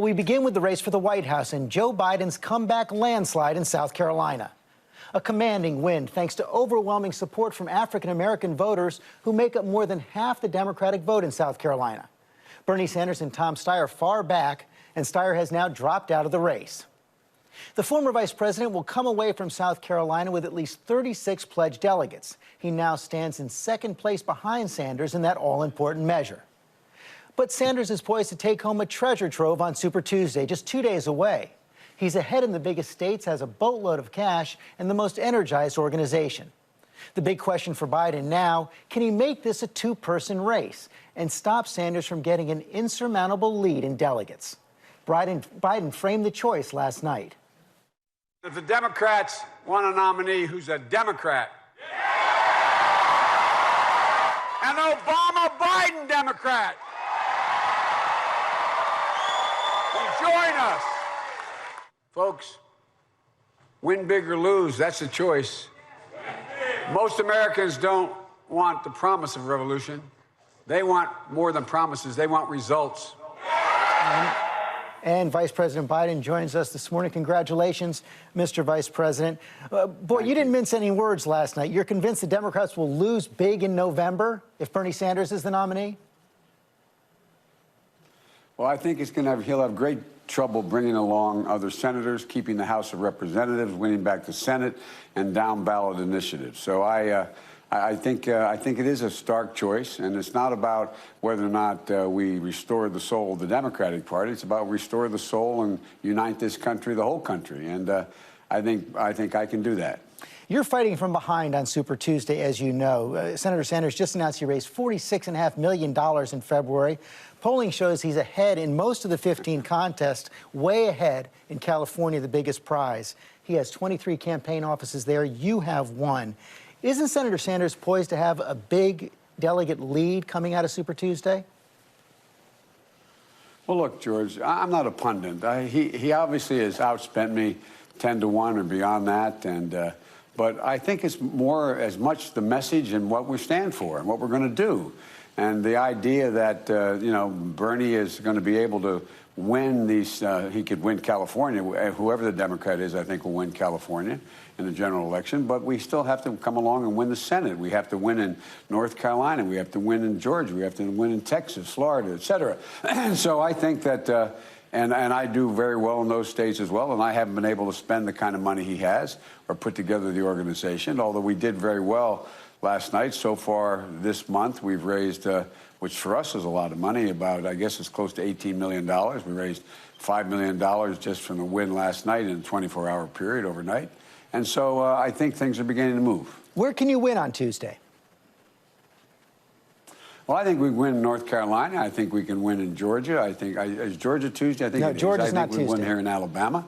We begin with the race for the White House and Joe Biden's comeback landslide in South Carolina. A commanding win thanks to overwhelming support from African-American voters who make up more than half the Democratic vote in South Carolina. Bernie Sanders and Tom Steyer far back, and Steyer has now dropped out of the race. The former vice president will come away from South Carolina with at least 36 pledged delegates. He now stands in second place behind Sanders in that all-important measure. But Sanders is poised to take home a treasure trove on Super Tuesday, just 2 days away. He's ahead in the biggest states, has a boatload of cash, and the most energized organization. The big question for Biden now, can he make this a two-person race and stop Sanders from getting an insurmountable lead in delegates? Biden framed the choice last night. If the Democrats want a nominee who's a Democrat, an Obama-Biden Democrat, join us. Folks, win big or lose, that's the choice. Most Americans don't want the promise of revolution. They want more than promises. They want results. And Vice President Biden joins us this morning. Congratulations, Mr. Vice President. You didn't mince any words last night. You're convinced the Democrats will lose big in November if Bernie Sanders is the nominee? Well, I think he'll have great trouble bringing along other senators, keeping the House of Representatives, winning back the Senate, and down ballot initiatives. So I think it is a stark choice, and it's not about whether or not we restore the soul of the Democratic Party. It's about restore the soul and unite this country, the whole country. And I think I can do that. You're fighting from behind on Super Tuesday, as you know. Senator Sanders just announced he raised $46.5 million in February. Polling shows he's ahead in most of the 15 contests, way ahead in California, the biggest prize. He has 23 campaign offices there. You have one. Isn't Senator Sanders poised to have a big delegate lead coming out of Super Tuesday? Well, look, George, I'm not a pundit. He obviously has outspent me 10-1 or beyond that, but I think it's more as much the message and what we stand for and what we're going to do. And the idea that, Bernie is going to be able to win these, he could win California. Whoever the Democrat is, I think, will win California in the general election. But we still have to come along and win the Senate. We have to win in North Carolina. We have to win in Georgia. We have to win in Texas, Florida, et cetera. And so I think that, and I do very well in those states as well. And I haven't been able to spend the kind of money he has or put together the organization, although we did very well last night. So far this month, we've raised, which for us is a lot of money, about, I guess it's close to $18 million. We raised $5 million just from the win last night in a 24-hour period overnight. And so I think things are beginning to move. Where can you win on Tuesday? Well, I think we win in North Carolina. I think we can win in Georgia. I think, is Georgia Tuesday? I think no, Georgia's not Tuesday. I think we win here in Alabama.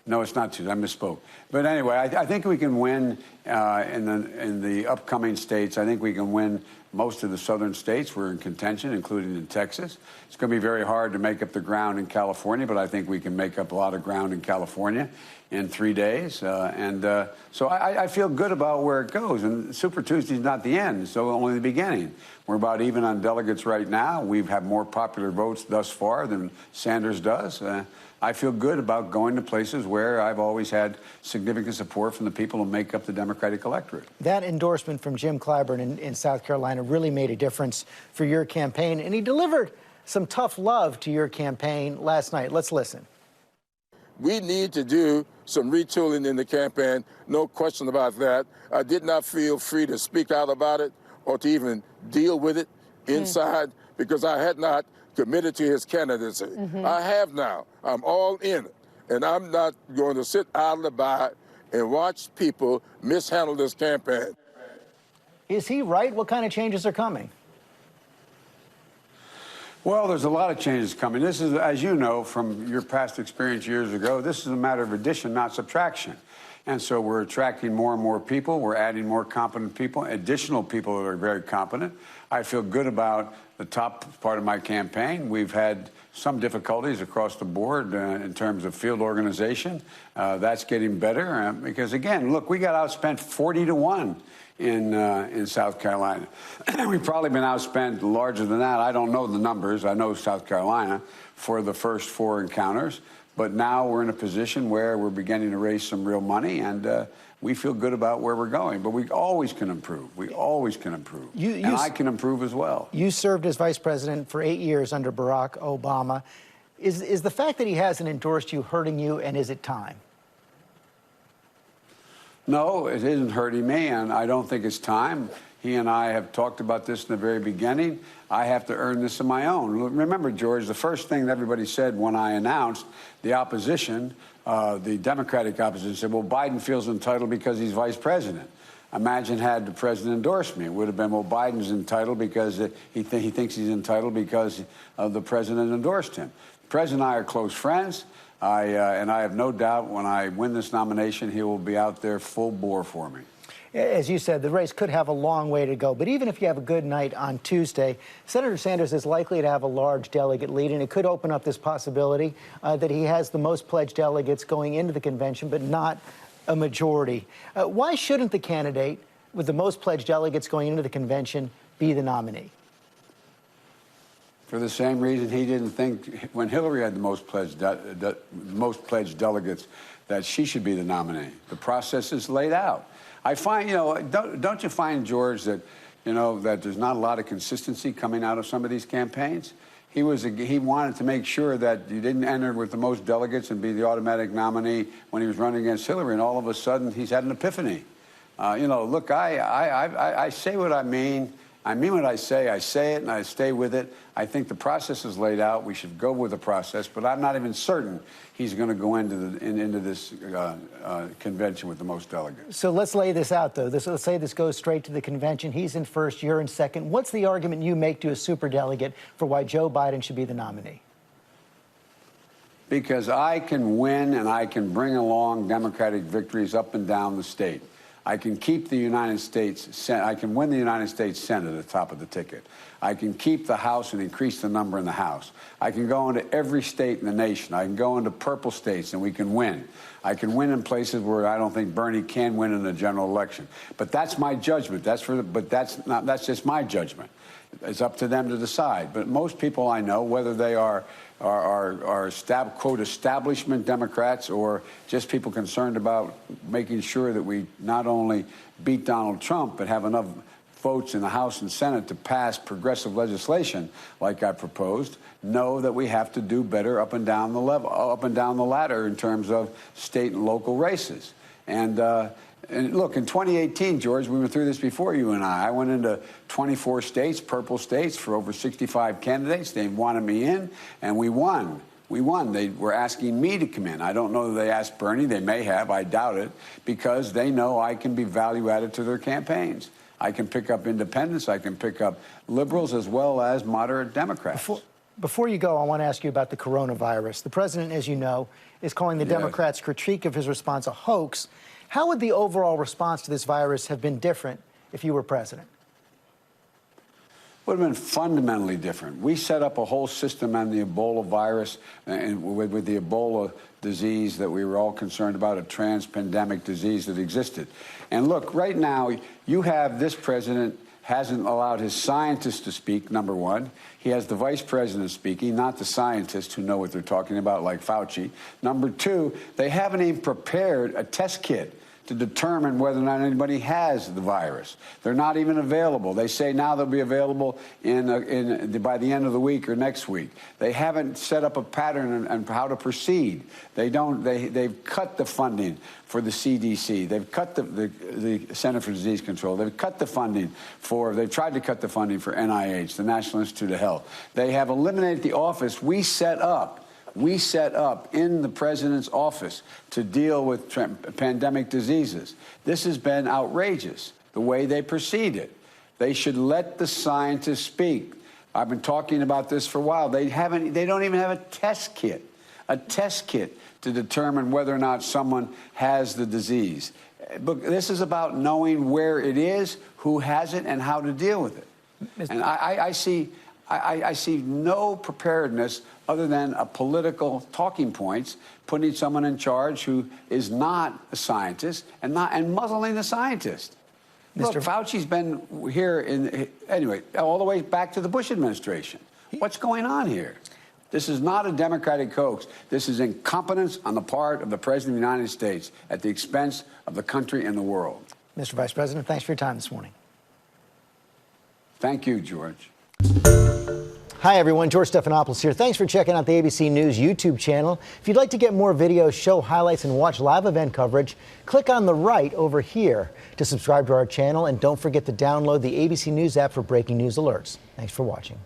No, it's not Tuesday. I misspoke. But anyway, I think we can win in the upcoming states. I think we can win most of the southern states. We're in contention, including in Texas. It's going to be very hard to make up the ground in California, but I think we can make up a lot of ground in California in 3 days. So I feel good about where it goes. And Super Tuesday is not the end, so only the beginning. We're about even on delegates right now. We've had more popular votes thus far than Sanders does. I feel good about going to places where I've always had significant support from the people who make up the Democratic electorate. That endorsement from Jim Clyburn in South Carolina really made a difference for your campaign, and he delivered some tough love to your campaign last night. Let's listen. We need to do some retooling in the campaign, no question about that. I did not feel free to speak out about it or to even deal with it inside because I had not committed to his candidacy. I have now. I'm all in it. And I'm not going to sit idly by and watch people mishandle this campaign. Is he right? What kind of changes are coming? Well, there's a lot of changes coming. This is, as you know from your past experience years ago, this is a matter of addition, not subtraction. And so we're attracting more and more people. We're adding more competent people, additional people that are very competent. I feel good about the top part of my campaign. We've had some difficulties across the board in terms of field organization. That's getting better because, again, look, we got outspent 40-1 in South Carolina. We've probably been outspent larger than that. I don't know the numbers. I know South Carolina for the first 4 encounters. But now we're in a position where we're beginning to raise some real money, and we feel good about where we're going. But we always can improve. We always can improve. And I can improve as well. You served as vice president for 8 years under Barack Obama. Is the fact that he hasn't endorsed you hurting you, and is it time? No, it isn't hurting me, and I don't think it's time. He and I have talked about this in the very beginning. I have to earn this on my own. Remember, George, the first thing that everybody said when I announced, the opposition, the Democratic opposition, said, well, Biden feels entitled because he's vice president. Imagine had the president endorsed me. It would have been, well, Biden's entitled because he thinks he's entitled because the president endorsed him. The president and I are close friends. And I have no doubt when I win this nomination, he will be out there full bore for me. As you said, the race could have a long way to go. But even if you have a good night on Tuesday, Senator Sanders is likely to have a large delegate lead, and it could open up this possibility that he has the most pledged delegates going into the convention, but not a majority. Why shouldn't the candidate with the most pledged delegates going into the convention be the nominee? For the same reason he didn't think, when Hillary had the most pledged delegates, that she should be the nominee. The process is laid out. I find, don't you find, George, that, that there's not a lot of consistency coming out of some of these campaigns? He wanted to make sure that you didn't enter with the most delegates and be the automatic nominee when he was running against Hillary, and all of a sudden he's had an epiphany. Look, I say what I mean. I mean what I say it, and I stay with it. I think the process is laid out. We should go with the process, but I'm not even certain he's going to go into this convention with the most delegates. So let's lay this out, though. Let's say this goes straight to the convention. He's in first, you're in second. What's the argument you make to a superdelegate for why Joe Biden should be the nominee? Because I can win and I can bring along Democratic victories up and down the state. I can keep the United States Senate. I can win the United States Senate at the top of the ticket. I can keep the House and increase the number in the House. I can go into every state in the nation. I can go into purple states and we can win. I can win in places where I don't think Bernie can win in a general election. But that's my judgment. That's just my judgment. It's up to them to decide. But most people I know, whether they are quote establishment Democrats or just people concerned about making sure that we not only beat Donald Trump but have enough votes in the House and Senate to pass progressive legislation like I proposed, know that we have to do better up and down the ladder in terms of state and local races. And look, in 2018, George, we went through this before, you and I. I went into 24 states, purple states, for over 65 candidates. They wanted me in, and we won. We won. They were asking me to come in. I don't know that they asked Bernie. They may have. I doubt it, because they know I can be value-added to their campaigns. I can pick up independents. I can pick up liberals as well as moderate Democrats. Before you go, I want to ask you about the coronavirus. The president, as you know, is calling the Democrats' critique of his response a hoax. How would the overall response to this virus have been different if you were president? Would have been fundamentally different. We set up a whole system on the Ebola virus and with the Ebola disease that we were all concerned about, a trans-pandemic disease that existed. And look, right now, you have this president hasn't allowed his scientists to speak, number one. He has the vice president speaking, not the scientists who know what they're talking about, like Fauci. Number two, they haven't even prepared a test kit to determine whether or not anybody has the virus. They're not even available. They say now they'll be available by the end of the week or next week. They haven't set up a pattern on how to proceed. They've cut the funding for the CDC. They've cut the Center for Disease Control. They've cut the funding they've tried to cut the funding for NIH, the National Institute of Health. They have eliminated the office we set up in the president's office to deal with pandemic diseases. This has been outrageous, the way they proceeded. They should let the scientists speak. I've been talking about this for a while. They don't even have a test kit to determine whether or not someone has the disease. But this is about knowing where it is, who has it, and how to deal with it. And I see no preparedness other than a political talking points, putting someone in charge who is not a scientist and muzzling the scientist. Look, Fauci's been here anyway, all the way back to the Bush administration. What's going on here? This is not a Democratic hoax. This is incompetence on the part of the President of the United States at the expense of the country and the world. Mr. Vice President, thanks for your time this morning. Thank you, George. Hi, everyone. George Stephanopoulos here. Thanks for checking out the ABC News YouTube channel. If you'd like to get more videos, show highlights, and watch live event coverage, click on the right over here to subscribe to our channel. And don't forget to download the ABC News app for breaking news alerts. Thanks for watching.